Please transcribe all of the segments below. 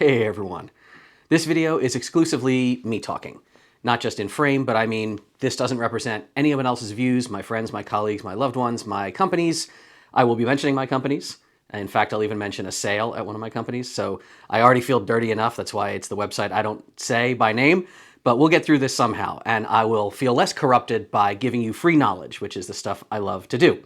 Hey everyone. This video is exclusively me talking. Not just in frame, but I mean, this doesn't represent anyone else's views, my friends, my colleagues, my loved ones, my companies. I will be mentioning my companies. In fact, I'll even mention a sale at one of my companies. So I already feel dirty enough. That's why it's the website I don't say by name, but we'll get through this somehow. And I will feel less corrupted by giving you free knowledge, which is the stuff I love to do.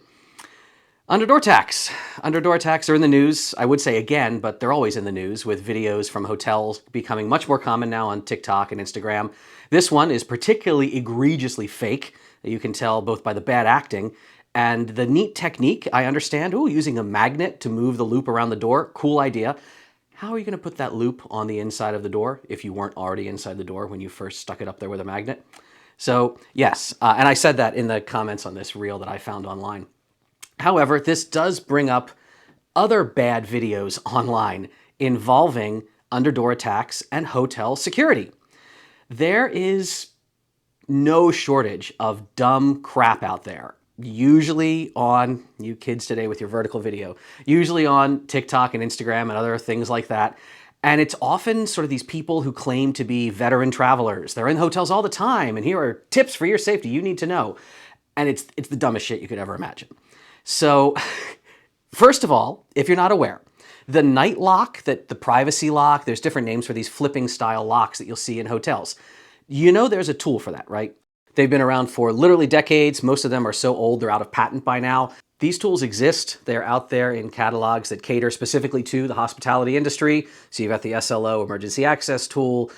Underdoor attacks. Underdoor attacks are in the news, I would say again, but they're always in the news, with videos from hotels becoming much more common now on TikTok and Instagram. This one is particularly egregiously fake. You can tell both by the bad acting and the neat technique. I understand, using a magnet to move the loop around the door, cool idea. How are you gonna put that loop on the inside of the door if you weren't already inside the door when you first stuck it up there with a magnet? So yes, and I said that in the comments on this reel that I found online. However, this does bring up other bad videos online involving underdoor attacks and hotel security. There is no shortage of dumb crap out there, usually on, you kids today with your vertical video, usually on TikTok and Instagram and other things like that. And it's often sort of these people who claim to be veteran travelers. They're in hotels all the time, and here are tips for your safety you need to know. And it's the dumbest shit you could ever imagine. So, first of all, if you're not aware, the night lock, the privacy lock, there's different names for these flipping style locks that you'll see in hotels. You know there's a tool for that, right? They've been around for literally decades. Most of them are so old they're out of patent by now. These tools exist. They're out there in catalogs that cater specifically to the hospitality industry. So you've got the SLO emergency access tool.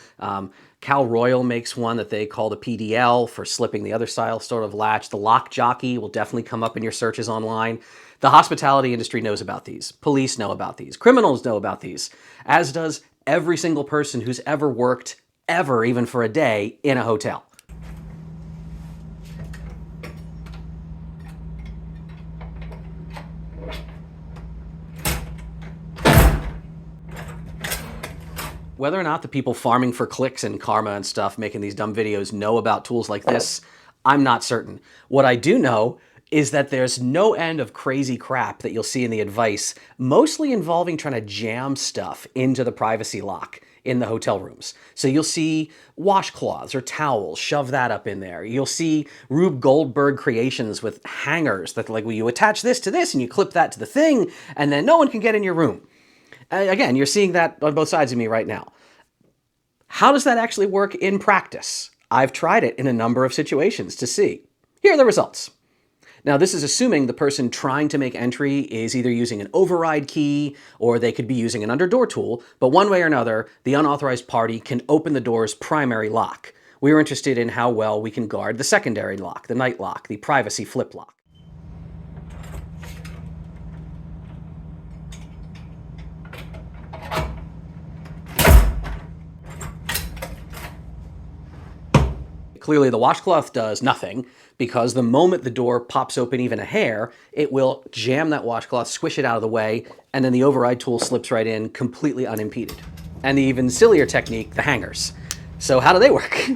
Cal Royal makes one that they call the PDL for slipping the other style sort of latch. The lock jockey will definitely come up in your searches online. The hospitality industry knows about these. Police know about these. Criminals know about these, as does every single person who's ever worked, ever, even for a day, in a hotel. Whether or not the people farming for clicks and karma and stuff making these dumb videos know about tools like this, I'm not certain. What I do know is that there's no end of crazy crap that you'll see in the advice, mostly involving trying to jam stuff into the privacy lock in the hotel rooms. So you'll see washcloths or towels, shove that up in there. You'll see Rube Goldberg creations with hangers that, like, well, you attach this to this and you clip that to the thing, and then no one can get in your room. Again, you're seeing that on both sides of me right now. How does that actually work in practice? I've tried it in a number of situations to see. Here are the results. Now, this is assuming the person trying to make entry is either using an override key or they could be using an underdoor tool, but one way or another, the unauthorized party can open the door's primary lock. We were interested in how well we can guard the secondary lock, the night lock, the privacy flip lock. Clearly, the washcloth does nothing, because the moment the door pops open even a hair, it will jam that washcloth, squish it out of the way, and then the override tool slips right in completely unimpeded. And the even sillier technique, the hangers. So how do they work?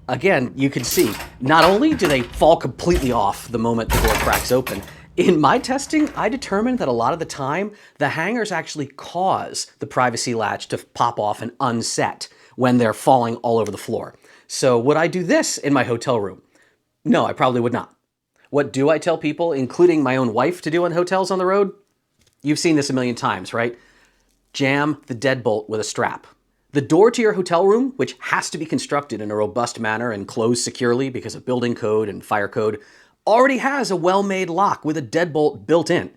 Again, you can see, not only do they fall completely off the moment the door cracks open, in my testing, I determined that a lot of the time, the hangers actually cause the privacy latch to pop off and unset when they're falling all over the floor. So would I do this in my hotel room? No, I probably would not. What do I tell people, including my own wife, to do in hotels on the road? You've seen this a million times, right? Jam the deadbolt with a strap. The door to your hotel room, which has to be constructed in a robust manner and closed securely because of building code and fire code, already has a well-made lock with a deadbolt built in.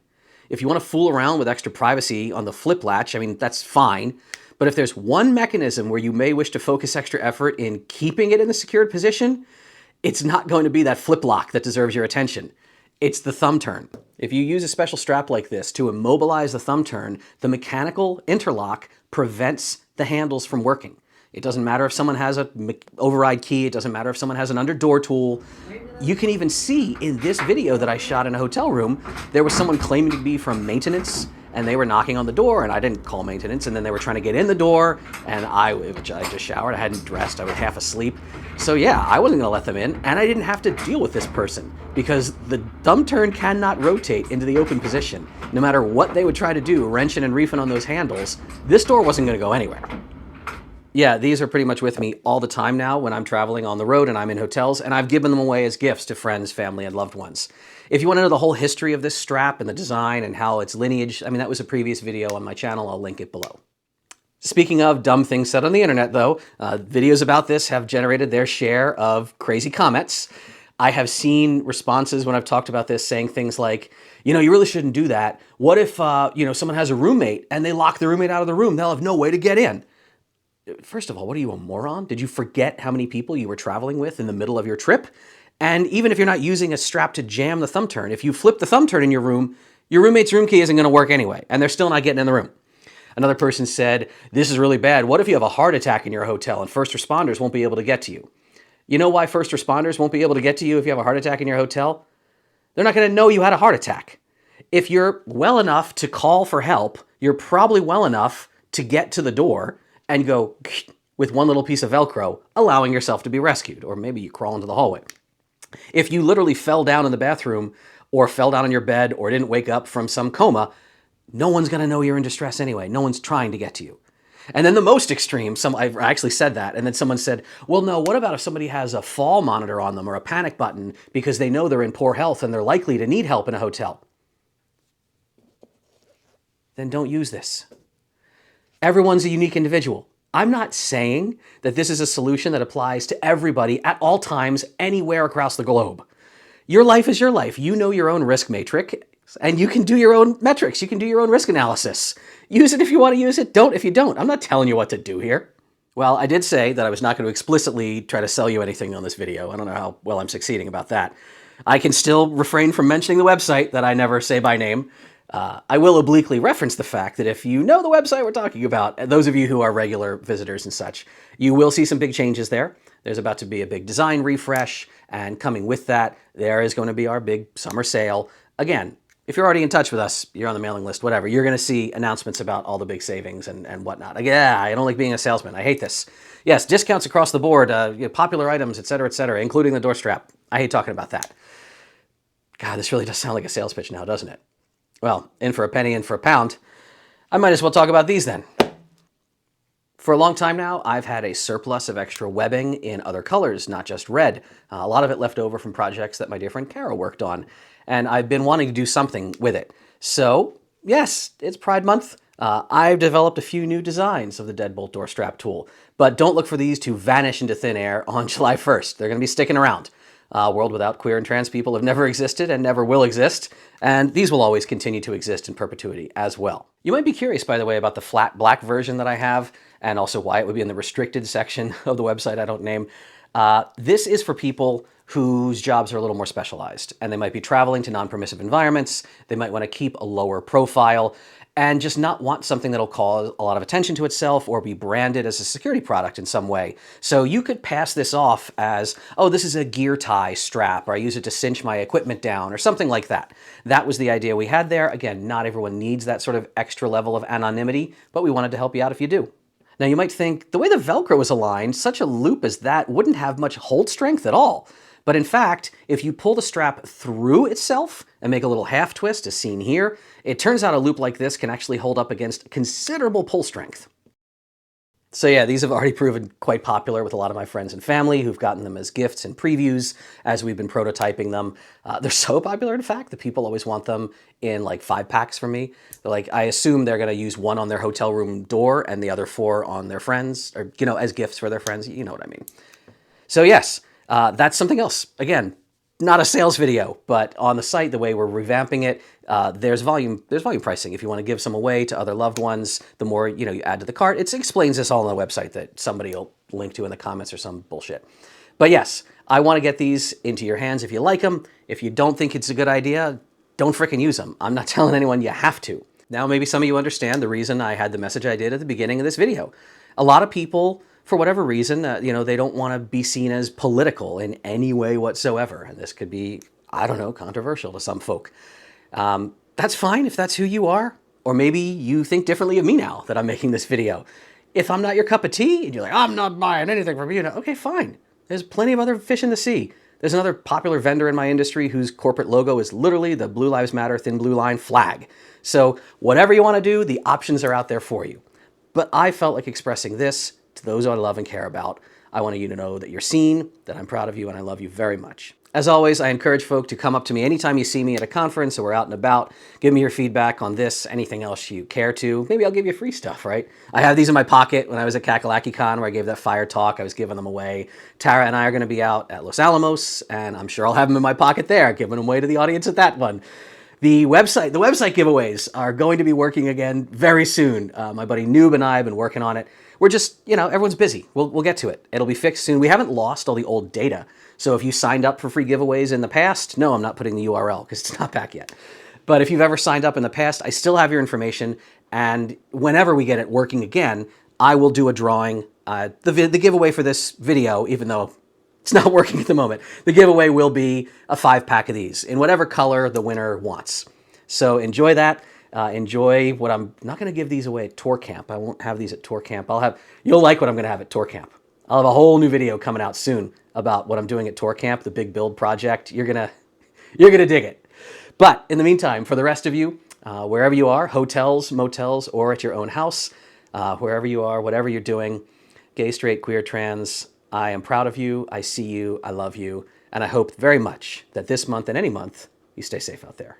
If you want to fool around with extra privacy on the flip latch, I mean, that's fine. But if there's one mechanism where you may wish to focus extra effort in keeping it in the secured position, it's not going to be that flip lock that deserves your attention. It's the thumb turn. If you use a special strap like this to immobilize the thumb turn, the mechanical interlock prevents the handles from working. It doesn't matter if someone has an override key. It doesn't matter if someone has an underdoor tool. You can even see in this video that I shot in a hotel room, there was someone claiming to be from maintenance, and they were knocking on the door, and I didn't call maintenance, and then they were trying to get in the door, and I just showered, I hadn't dressed, I was half asleep. So yeah, I wasn't gonna let them in, and I didn't have to deal with this person, because the thumb turn cannot rotate into the open position. No matter what they would try to do, wrenching and reefing on those handles, this door wasn't gonna go anywhere. Yeah, these are pretty much with me all the time now when I'm traveling on the road and I'm in hotels, and I've given them away as gifts to friends, family, and loved ones. If you want to know the whole history of this strap and the design and how its lineage, I mean, that was a previous video on my channel. I'll link it below. Speaking of dumb things said on the internet, though, videos about this have generated their share of crazy comments. I have seen responses when I've talked about this saying things like, you know, you really shouldn't do that. What if, you know, someone has a roommate and they lock the roommate out of the room? They'll have no way to get in. First of all, what are you, a moron? Did you forget how many people you were traveling with in the middle of your trip? And even if you're not using a strap to jam the thumb turn, if you flip the thumb turn in your room, your roommate's room key isn't going to work anyway, and they're still not getting in the room. Another person said, this is really bad. What if you have a heart attack in your hotel and first responders won't be able to get to you? You know why first responders won't be able to get to you if you have a heart attack in your hotel? They're not going to know you had a heart attack. If you're well enough to call for help, you're probably well enough to get to the door and go with one little piece of Velcro, allowing yourself to be rescued. Or maybe you crawl into the hallway. If you literally fell down in the bathroom or fell down on your bed or didn't wake up from some coma, no one's going to know you're in distress anyway. No one's trying to get to you. And then the most extreme, I actually said that, and then someone said, well, no, what about if somebody has a fall monitor on them or a panic button because they know they're in poor health and they're likely to need help in a hotel? Then don't use this. Everyone's a unique individual. I'm not saying that this is a solution that applies to everybody at all times, anywhere across the globe. Your life is your life. You know your own risk matrix, and you can do your own metrics. You can do your own risk analysis. Use it if you want to use it. Don't if you don't. I'm not telling you what to do here. Well, I did say that I was not going to explicitly try to sell you anything on this video. I don't know how well I'm succeeding about that. I can still refrain from mentioning the website that I never say by name. I will obliquely reference the fact that if you know the website we're talking about, those of you who are regular visitors and such, you will see some big changes there. There's about to be a big design refresh, and coming with that, there is going to be our big summer sale. Again, if you're already in touch with us, you're on the mailing list, whatever, you're going to see announcements about all the big savings and whatnot. Yeah, I don't like being a salesman. I hate this. Yes, discounts across the board, popular items, et cetera, including the door strap. I hate talking about that. God, this really does sound like a sales pitch now, doesn't it? Well, in for a penny, in for a pound. I might as well talk about these then. For a long time now, I've had a surplus of extra webbing in other colors, not just red. A lot of it left over from projects that my dear friend Kara worked on, and I've been wanting to do something with it. So, yes, it's Pride Month. I've developed a few new designs of the Deadbolt door strap tool, but don't look for these to vanish into thin air on July 1st. They're going to be sticking around. A world without queer and trans people have never existed and never will exist, and these will always continue to exist in perpetuity as well. You might be curious, by the way, about the flat black version that I have, and also why it would be in the restricted section of the website I don't name. This is for people whose jobs are a little more specialized, and they might be traveling to non-permissive environments. They might want to keep a lower profile and just not want something that'll cause a lot of attention to itself or be branded as a security product in some way. So you could pass this off as, oh, this is a gear tie strap, or I use it to cinch my equipment down, or something like that. That was the idea we had there. Again, not everyone needs that sort of extra level of anonymity, but we wanted to help you out if you do. Now you might think, the way the Velcro is aligned, such a loop as that wouldn't have much hold strength at all. But in fact, if you pull the strap through itself and make a little half twist, as seen here, it turns out a loop like this can actually hold up against considerable pull strength. So yeah, these have already proven quite popular with a lot of my friends and family who've gotten them as gifts and previews as we've been prototyping them. They're so popular, in fact, that people always want them in like 5-packs from me. They're like, I assume they're going to use one on their hotel room door and the other 4 on their friends, or, you know, as gifts for their friends. You know what I mean. So yes. That's something else. Again, not a sales video, but on the site, the way we're revamping it, there's volume pricing. If you want to give some away to other loved ones, the more you add to the cart. It explains this all on the website that somebody will link to in the comments or some bullshit. But yes, I want to get these into your hands if you like them. If you don't think it's a good idea, don't frickin' use them. I'm not telling anyone you have to. Now, maybe some of you understand the reason I had the message I did at the beginning of this video. A lot of people, for whatever reason, they don't want to be seen as political in any way whatsoever. And this could be, I don't know, controversial to some folk. That's fine if that's who you are. Or maybe you think differently of me now that I'm making this video. If I'm not your cup of tea and you're like, I'm not buying anything from you, okay, fine. There's plenty of other fish in the sea. There's another popular vendor in my industry whose corporate logo is literally the Blue Lives Matter Thin Blue Line flag. So whatever you want to do, the options are out there for you. But I felt like expressing this to those I love and care about. I want you to know that you're seen, that I'm proud of you, and I love you very much. As always, I encourage folk to come up to me anytime you see me at a conference or we're out and about. Give me your feedback on this, anything else you care to. Maybe I'll give you free stuff, right? I have these in my pocket. When I was at KakalakiCon where I gave that fire talk, I was giving them away. Tara and I are going to be out at Los Alamos, and I'm sure I'll have them in my pocket there, giving them away to the audience at that one. The website giveaways are going to be working again very soon. My buddy Noob and I have been working on it. We're just, everyone's busy. We'll get to it. It'll be fixed soon. We haven't lost all the old data. So if you signed up for free giveaways in the past, no, I'm not putting the URL because it's not back yet. But if you've ever signed up in the past, I still have your information. And whenever we get it working again, I will do a drawing. The giveaway for this video, even though it's not working at the moment, the giveaway will be a 5-pack of these in whatever color the winner wants. So enjoy that. Enjoy what I'm not going to give these away at Tour Camp. I won't have these at Tour Camp. You'll like what I'm going to have at Tour Camp. I'll have a whole new video coming out soon about what I'm doing at Tour Camp, the big build project. You're gonna dig it. But in the meantime, for the rest of you, wherever you are, hotels, motels, or at your own house, wherever you are, whatever you're doing, gay, straight, queer, trans, I am proud of you. I see you. I love you. And I hope very much that this month and any month, you stay safe out there.